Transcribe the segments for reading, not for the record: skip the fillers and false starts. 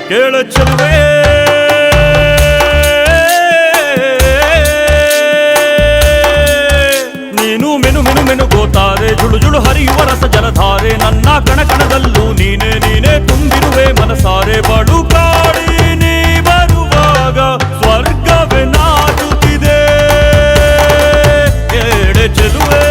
ಕೇಳ ಚೆಲುವೆ ನೀನು ಮೆನು ಮೆನು ಮೆನುಗೋತಾರೆ ಜುಳು ಜುಳು ಹರಿಯುವ ರಸ ಜಲಧಾರೆ ನನ್ನ ಕಣಕಣದಲ್ಲೂ ನೀನೆ ನೀನೆ ತುಂಬಿರುವೆ ಮನಸಾರೆ ಬಡು ಕಾಡಿ ನೀ ಬರುವಾಗ ಸ್ವರ್ಗವೇ ನಾಚುತ್ತಿದೆ ಕೇಳೆ ಚೆಲುವೆ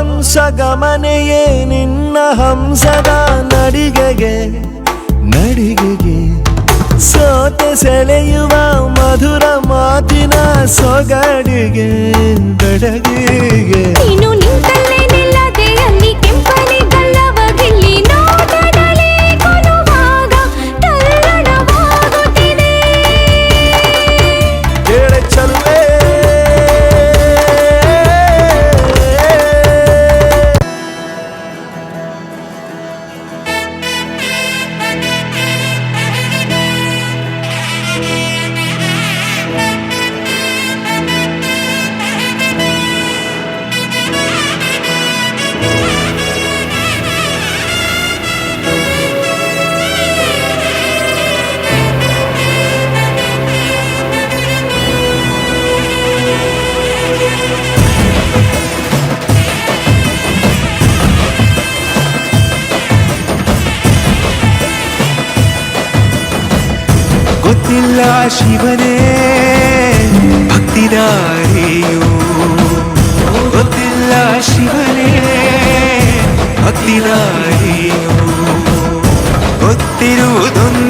ಹಂಸಗಮನೆಯೇ ನಿನ್ನ ಹಂಸದ ನಡಿಗೆಗೆ ನಡಿಗೆಗೆ ಸೋತೆ ಸೆಳೆಯುವ ಮಧುರ ಮಾತಿನ ಸೊಗಡಿಗೆ ಬೆಡಗಿಗೆ ನೀನು ನಿಂತಲ್ಲೇ ನಿಲ್ಲದೆ ಅಲ್ಲಿ ಕೆಂಪನೆ ಗಲ್ಲವ ಗಿಲ್ಲಿ ನೋಟದಲ್ಲಿ ಕೊಲುವಾಗ ತಲ್ಲಣವಾಗುತ್ತಿದೆ ಕೇಳೆ ಚೆಲುವೆ ಗೊತ್ತಿಲ್ಲ ಶಿವನೇ ಭಕ್ತಿದಾರಿಯು ಗೊತ್ತಿಲ್ಲ ಶಿವನೇ ಭಕ್ತಿದಾರಿಯು ಗೊತ್ತಿರುವುದೊಂದು